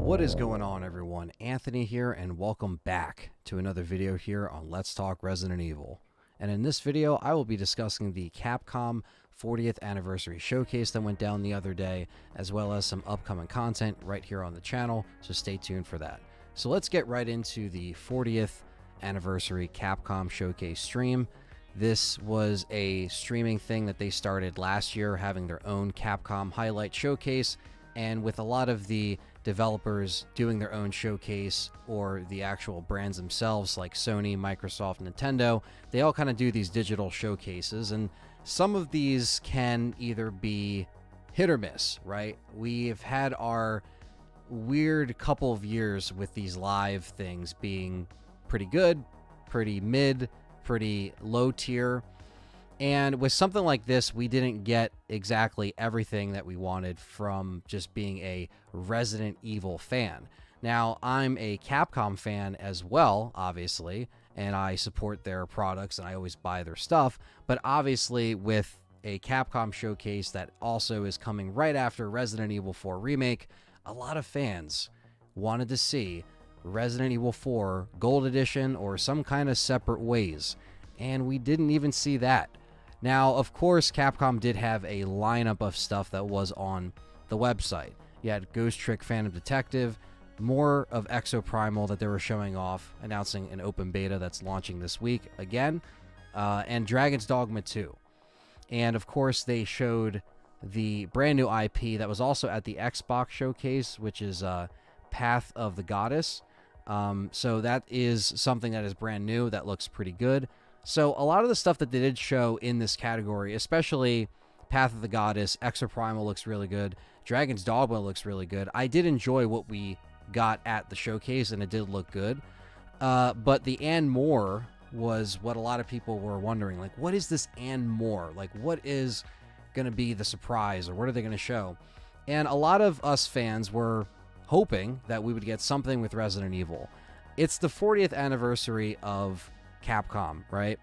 What is going on, everyone? Anthony here, and welcome back to another video here on Let's Talk Resident Evil. And in this video, I will be discussing the Capcom 40th Anniversary Showcase that went down the other day, as well as some upcoming content right here on the channel, so stay tuned for that. So let's get right into the 40th Anniversary Capcom Showcase stream. This was a streaming thing that they started last year, having their own Capcom highlight showcase, and with a lot of the developers doing their own showcase, or the actual brands themselves like Sony, Microsoft, Nintendo, they all kind of do these digital showcases, and some of these can either be hit or miss, right? We've had our weird couple of years with these live things being pretty good, pretty mid, pretty low tier. And with something like this, we didn't get exactly everything that we wanted from just being a Resident Evil fan. Now, I'm a Capcom fan as well, obviously, and I support their products and I always buy their stuff. But obviously, with a Capcom showcase that also is coming right after Resident Evil 4 Remake, a lot of fans wanted to see Resident Evil 4 Gold Edition or some kind of separate ways. And we didn't even see that. Now, of course, Capcom did have a lineup of stuff that was on the website. You had Ghost Trick Phantom Detective, more of Exoprimal that they were showing off, announcing an open beta that's launching this week again, and Dragon's Dogma 2. And, of course, they showed the brand new IP that was also at the Xbox Showcase, which is Path of the Goddess. So that is something that is brand new that looks pretty good. So a lot of the stuff that they did show in this category, especially Path of the Goddess, Exoprimal looks really good, Dragon's Dogma looks really good. I did enjoy what we got at the showcase, and it did look good. But the and more was what a lot of people were wondering. Like, what is this and more? Like, what is going to be the surprise, or what are they going to show? And a lot of us fans were hoping that we would get something with Resident Evil. It's the 40th anniversary of Capcom, right?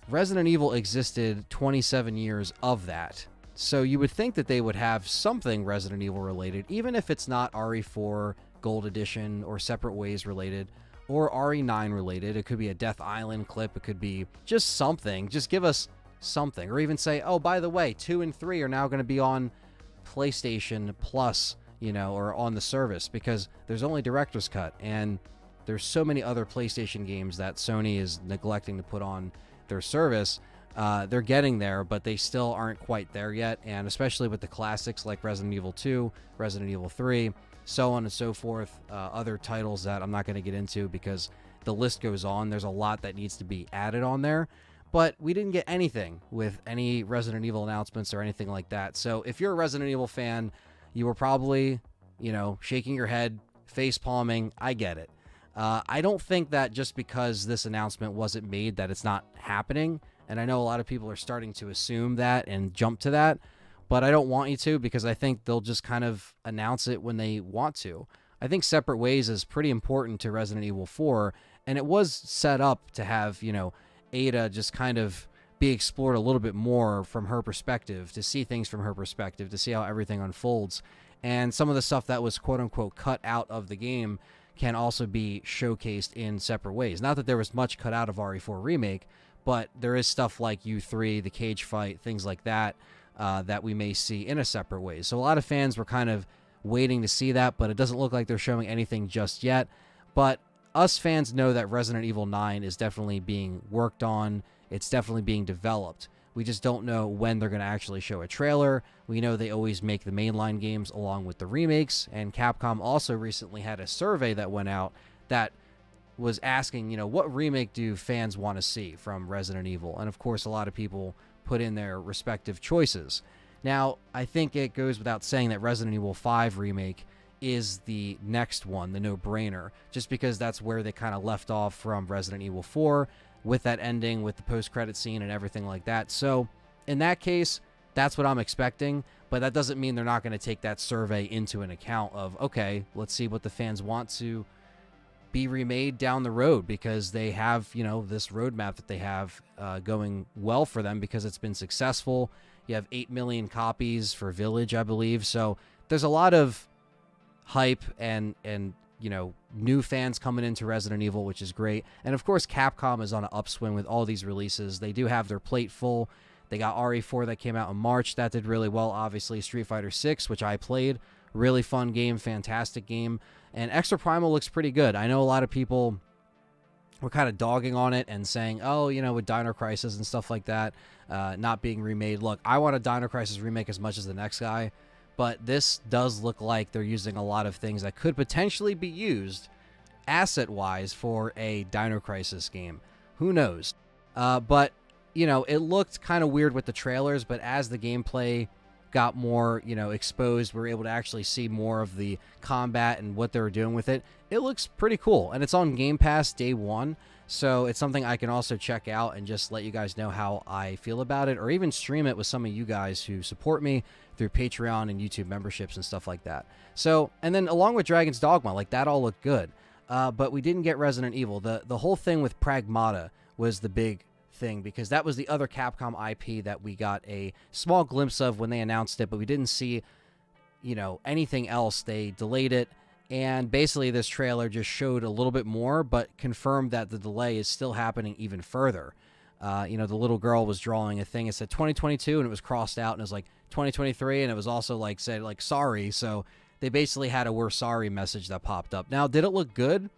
Resident Evil existed 27 years of that. So you would think that they would have something Resident Evil related, even if it's not RE4 Gold Edition or Separate Ways related or RE9 related. It could be a Death Island clip. It could be just something. Just give us something. Or even say, oh, by the way, 2 and 3 are now going to be on PlayStation Plus, you know, or on the service, because there's only Director's Cut, and there's so many other PlayStation games that Sony is neglecting to put on their service. They're getting there, but they still aren't quite there yet. And especially with the classics like Resident Evil 2, Resident Evil 3, so on and so forth, other titles that I'm not going to get into because the list goes on. There's a lot that needs to be added on there. But we didn't get anything with any Resident Evil announcements or anything like that. So if you're a Resident Evil fan, you were probably, you know, shaking your head, face palming. I get it. I don't think that just because this announcement wasn't made that it's not happening, and I know a lot of people are starting to assume that and jump to that, but I don't want you to, because I think they'll just kind of announce it when they want to. I think Separate Ways is pretty important to Resident Evil 4, and it was set up to have, you know, Ada just kind of be explored a little bit more from her perspective, to see things from her perspective, to see how everything unfolds. And some of the stuff that was quote-unquote cut out of the game can also be showcased in Separate Ways. Not that there was much cut out of RE4 Remake, but there is stuff like U3, the cage fight, things like that, that we may see in a Separate Ways. So a lot of fans were kind of waiting to see that, but it doesn't look like they're showing anything just yet. But us fans know that Resident Evil 9 is definitely being worked on. It's definitely being developed. We just don't know when they're going to actually show a trailer. We know they always make the mainline games along with the remakes, and Capcom also recently had a survey that went out that was asking, you know, what remake do fans want to see from Resident Evil? And of course, a lot of people put in their respective choices. Now, I think it goes without saying that Resident Evil 5 Remake is the next one, the no-brainer, just because that's where they kind of left off from Resident Evil 4, with that ending, with the post-credit scene and everything like that. So in that case, that's what I'm expecting, but that doesn't mean they're not going to take that survey into an account of, okay, let's see what the fans want to be remade down the road, because they have, you know, this roadmap that they have going well for them because it's been successful. You have 8 million copies for Village, I believe. So there's a lot of hype and you know, new fans coming into Resident Evil, which is great. And of course, Capcom is on an upswing with all these releases. They do have their plate full. They got RE4 that came out in March. That did really well. Obviously, Street Fighter 6, which I played. Really fun game, fantastic game. And Extra Primal looks pretty good. I know a lot of people were kind of dogging on it and saying, oh, you know, with Dino Crisis and stuff like that, not being remade. Look, I want a Dino Crisis remake as much as the next guy, but this does look like they're using a lot of things that could potentially be used asset-wise for a Dino Crisis game. Who knows? But, you know, it looked kind of weird with the trailers, but as the gameplay got more, you know, exposed, we were able to actually see more of the combat and what they were doing with it. It looks pretty cool, and it's on Game Pass day one, so it's something I can also check out and just let you guys know how I feel about it, or even stream it with some of you guys who support me through Patreon and YouTube memberships and stuff like that. So, and then along with Dragon's Dogma, like, that all looked good, but we didn't get Resident Evil. The whole thing with Pragmata was the big thing, because that was the other Capcom IP that we got a small glimpse of when they announced it, but we didn't see, you know, anything else. They delayed it, and basically this trailer just showed a little bit more, but confirmed that the delay is still happening even further. You know, the little girl was drawing a thing. It said 2022, and it was crossed out, and it was like 2023, and it was also like said like sorry. So they basically had a "we're sorry" message that popped up. Now, did it look good?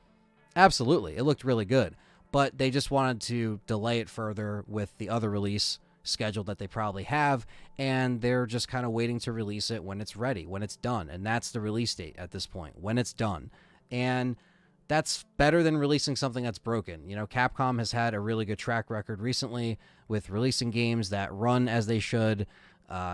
Absolutely, it looked really good. But they just wanted to delay it further with the other release schedule that they probably have, and they're just kind of waiting to release it when it's ready, when it's done, and that's the release date at this point, when it's done. And that's better than releasing something that's broken. You know, Capcom has had a really good track record recently with releasing games that run as they should,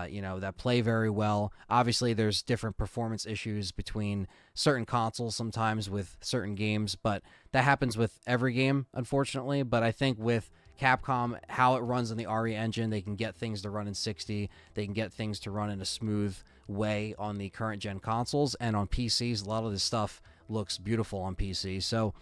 you know, that play very well. Obviously, there's different performance issues between certain consoles sometimes with certain games, but that happens with every game, unfortunately. But I think with Capcom, how it runs in the RE engine, they can get things to run in 60. They can get things to run in a smooth way on the current gen consoles, and on PCs, a lot of this stuff looks beautiful on PC. So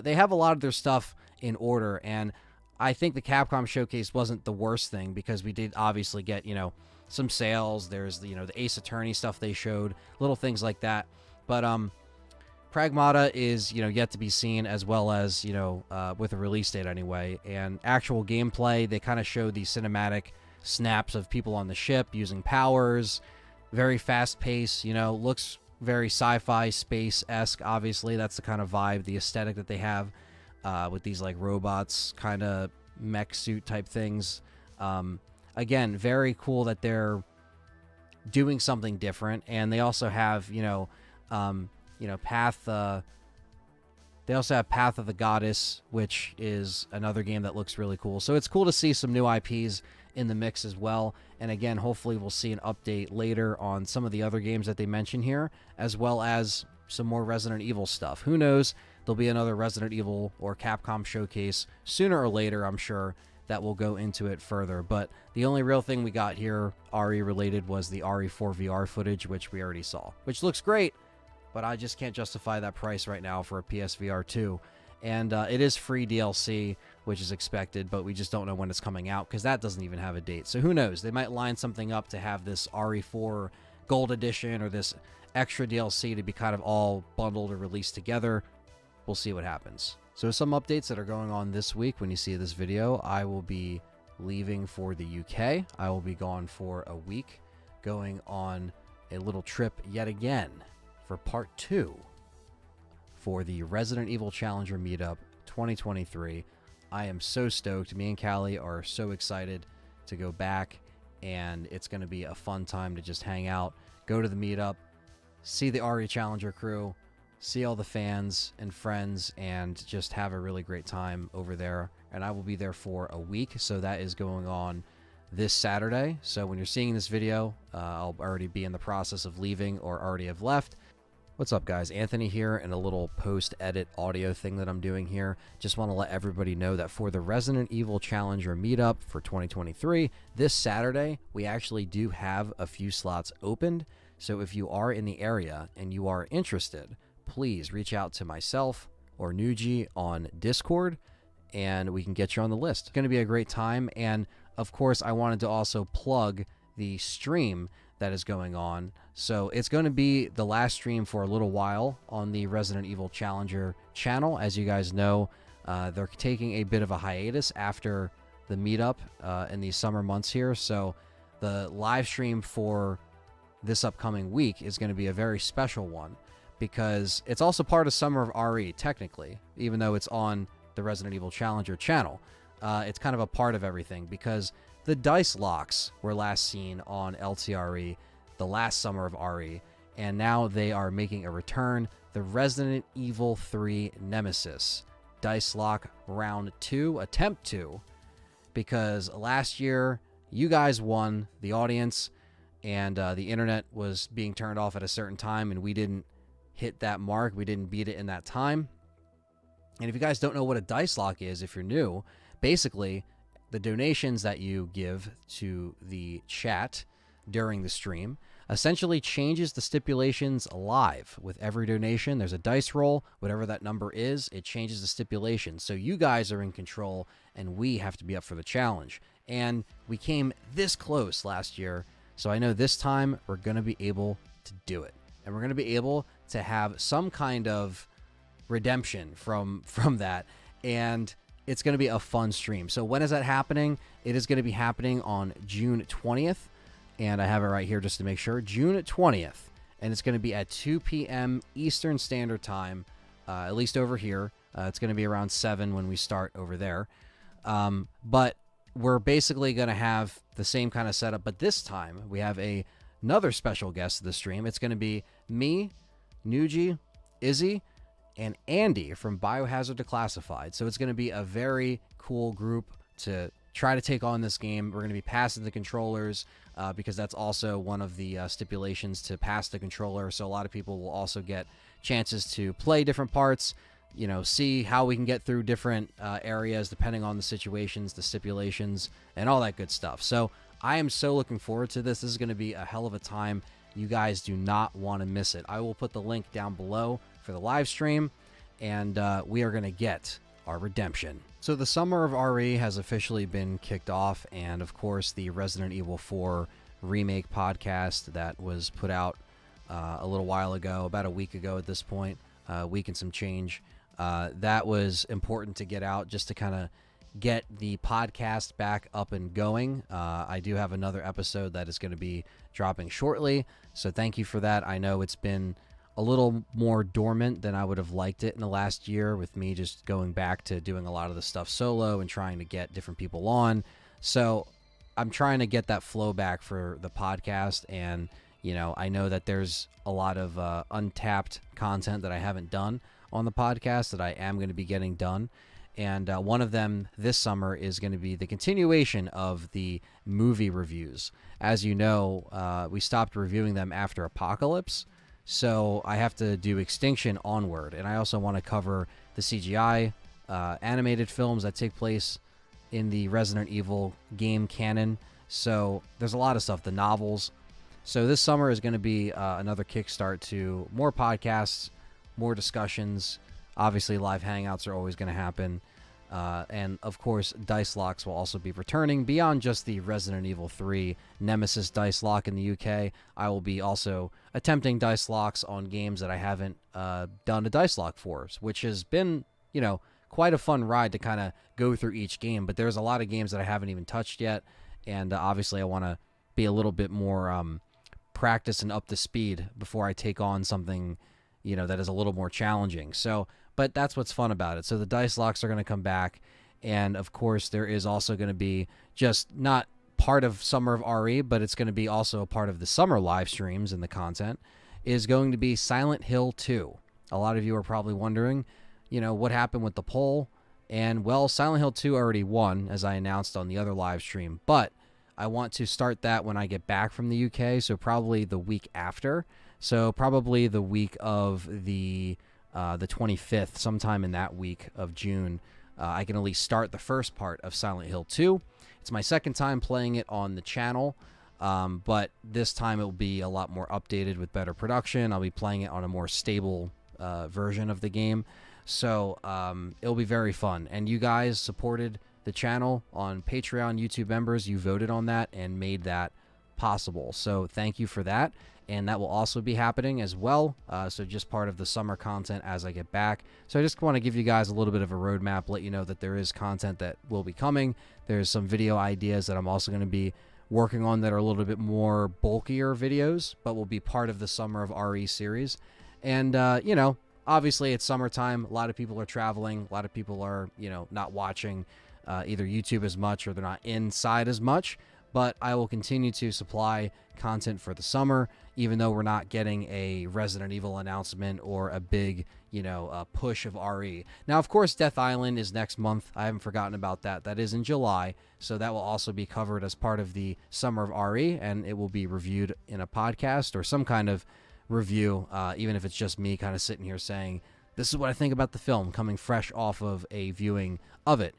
they have a lot of their stuff in order, and I think the Capcom Showcase wasn't the worst thing, because we did obviously get, you know, some sales. There's the, you know, the Ace Attorney stuff they showed, little things like that. But Pragmata is, you know, yet to be seen, as well as, you know, with a release date anyway. And actual gameplay, they kind of showed the cinematic snaps of people on the ship using powers. Very fast pace, you know, looks very sci-fi, space-esque. Obviously, that's the kind of vibe, the aesthetic that they have with these like robots, kind of mech suit type things. Again, very cool that they're doing something different, and they also have, you know, Path. They also have Path of the Goddess, which is another game that looks really cool. So it's cool to see some new IPs in the mix as well. And again, hopefully we'll see an update later on some of the other games that they mention here, as well as some more Resident Evil stuff. Who knows? There'll be another Resident Evil or Capcom Showcase sooner or later, I'm sure, that will go into it further. But the only real thing we got here, RE related, was the RE4 VR footage, which we already saw, which looks great, but I just can't justify that price right now for a PSVR 2. And it is free DLC, which is expected, but we just don't know when it's coming out, because that doesn't even have a date. So who knows? They might line something up to have this RE4 Gold Edition or this extra DLC to be kind of all bundled or released together. We'll see what happens. So some updates that are going on this week. When you see this video, I will be leaving for the UK. I will be gone for a week, going on a little trip yet again for part 2 for the Resident Evil Challenger Meetup 2023. I am so stoked. Me and Callie are so excited to go back, and it's going to be a fun time to just hang out, go to the meetup, see the RE Challenger crew, see all the fans and friends, and just have a really great time over there. And I will be there for a week, so that is going on this Saturday. So when you're seeing this video, I'll already be in the process of leaving or already have left. What's up, guys? Anthony here, and a little post-edit audio thing that I'm doing here. Just want to let everybody know that for the Resident Evil Challenger Meetup for 2023, this Saturday, we actually do have a few slots opened. So if you are in the area and you are interested, please reach out to myself or Nuji on Discord, and we can get you on the list. It's going to be a great time. And of course, I wanted to also plug the stream that is going on. So it's going to be the last stream for a little while on the Resident Evil Challenger channel. As you guys know, they're taking a bit of a hiatus after the meetup in these summer months here. So the live stream for this upcoming week is going to be a very special one, because it's also part of Summer of RE, technically, even though it's on the Resident Evil Challenger channel. It's kind of a part of everything, because the Dicelocks were last seen on LTRE the last Summer of RE, and now they are making a return. The Resident Evil 3 Nemesis Dice Lock Round 2, Attempt 2, because last year you guys won, the audience, and the internet was being turned off at a certain time, and we didn't hit that mark. We didn't beat it in that time. And if you guys don't know what a dice lock is, if you're new, basically the donations that you give to the chat during the stream essentially changes the stipulations live. With every donation, there's a dice roll. Whatever that number is, it changes the stipulation. So you guys are in control, and we have to be up for the challenge. And we came this close last year, so I know this time we're going to be able to do it. And we're going to be able to have some kind of redemption from that, and it's going to be a fun stream. So when is that happening? It is going to be happening on June 20th, and I have it right here just to make sure. June 20th, and it's going to be at 2 p.m. Eastern Standard Time, at least over here. It's going to be around 7 when we start over there. But we're basically going to have the same kind of setup, but this time we have another special guest to the stream. It's going to be me, Nuji, Izzy, and Andy from Biohazard Declassified. So it's going to be a very cool group to try to take on this game. We're going to be passing the controllers, because that's also one of the stipulations, to pass the controller. So a lot of people will also get chances to play different parts, you know, see how we can get through different areas depending on the situations, the stipulations, and all that good stuff. So I am so looking forward to this. This is going to be a hell of a time. You guys do not want to miss it. I will put the link down below for the live stream, and we are going to get our redemption. So the Summer of RE has officially been kicked off, and of course the Resident Evil 4 remake podcast that was put out a little while ago, about a week ago at this point, a week and some change. That was important to get out just to kind of get the podcast back up and going. I do have another episode that is going to be dropping shortly, so thank you for that. I know it's been a little more dormant than I would have liked it in the last year, with me just going back to doing a lot of the stuff solo and trying to get different people on. So I'm trying to get that flow back for the podcast, and you know, I know that there's a lot of untapped content that I haven't done on the podcast that I am going to be getting done. And one of them this summer is going to be the continuation of the movie reviews. As you know, we stopped reviewing them after Apocalypse, so I have to do Extinction onward. And I also want to cover the CGI animated films that take place in the Resident Evil game canon. So there's a lot of stuff, the novels. So this summer is going to be another kickstart to more podcasts, more discussions. Obviously, live hangouts are always going to happen. And, of course, Dicelocks will also be returning. Beyond just the Resident Evil 3 Nemesis Dice Lock in the UK, I will be also attempting Dicelocks on games that I haven't done a Dice Lock for, which has been, you know, quite a fun ride to kind of go through each game. But there's a lot of games that I haven't even touched yet. And, obviously, I want to be a little bit more practiced and up to speed before I take on something, you know, that is a little more challenging. So, but that's what's fun about it. So the Dice Locks are going to come back, and of course there is also going to be just not part of Summer of RE, but it's going to be also a part of the summer live streams, and the content is going to be Silent Hill 2. A lot of you are probably wondering, you know, what happened with the poll, and well, Silent Hill 2 already won, as I announced on the other live stream, but I want to start that when I get back from the UK, so probably the week after. So probably the week of the 25th, sometime in that week of June, I can at least start the first part of Silent Hill 2. It's my second time playing it on the channel, but this time it will be a lot more updated with better production. I'll be playing it on a more stable version of the game, so it'll be very fun. And you guys supported the channel on Patreon, YouTube members. You voted on that and made that possible. So thank you for that. And that will also be happening as well. So just part of the summer content as I get back. So I just want to give you guys a little bit of a roadmap, let you know that there is content that will be coming. There's some video ideas that I'm also going to be working on that are a little bit more bulkier videos, but will be part of the Summer of RE series. And, you know, obviously it's summertime. A lot of people are traveling. A lot of people are, you know, not watching either YouTube as much, or they're not inside as much. But I will continue to supply content for the summer, even though we're not getting a Resident Evil announcement or a big, you know, push of RE. Now, of course, Death Island is next month. I haven't forgotten about that. That is in July, so that will also be covered as part of the Summer of RE, and it will be reviewed in a podcast or some kind of review, even if it's just me kind of sitting here saying, this is what I think about the film, coming fresh off of a viewing of it.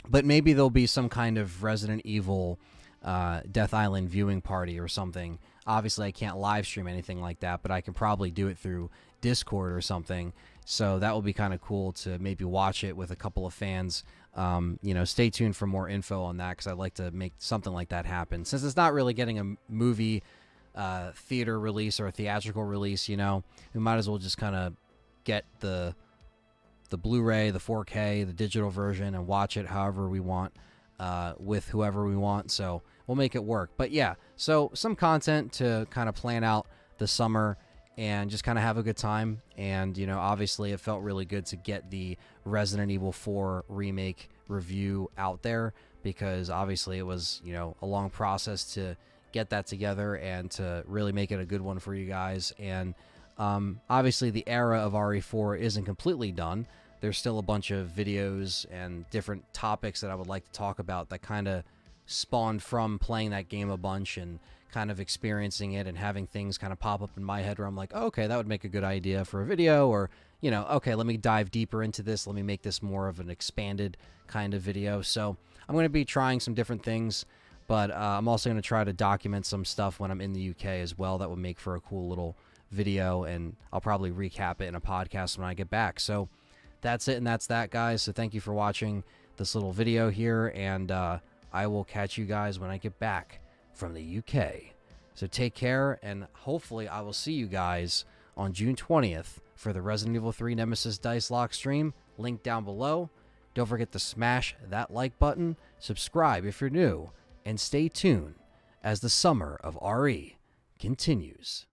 But maybe there'll be some kind of Resident Evil Death Island viewing party or something. Obviously, I can't live stream anything like that, but I can probably do it through Discord or something. So that will be kind of cool to maybe watch it with a couple of fans. You know, stay tuned for more info on that, because I'd like to make something like that happen. Since it's not really getting a movie theater release or a theatrical release, you know, we might as well just kind of get the Blu-ray, the 4K, the digital version, and watch it however we want, with whoever we want. So we'll make it work. But yeah, so some content to kind of plan out the summer and just kind of have a good time. And, you know, obviously it felt really good to get the Resident Evil 4 remake review out there, because obviously it was, you know, a long process to get that together and to really make it a good one for you guys. And obviously the era of RE4 isn't completely done. There's still a bunch of videos and different topics that I would like to talk about that kind of spawned from playing that game a bunch and kind of experiencing it and having things kind of pop up in my head where I'm like, oh, okay, that would make a good idea for a video. Or, you know, okay, let me dive deeper into this. Let me make this more of an expanded kind of video. So I'm going to be trying some different things, but I'm also going to try to document some stuff when I'm in the UK as well. That would make for a cool little video, and I'll probably recap it in a podcast when I get back. So that's it, and that's that, guys. So thank you for watching this little video here, and I will catch you guys when I get back from the UK. So take care, and hopefully I will see you guys on June 20th for the Resident Evil 3 Nemesis Dice Lock stream. Link down below. Don't forget to smash that like button, subscribe if you're new, and stay tuned as the Summer of RE continues.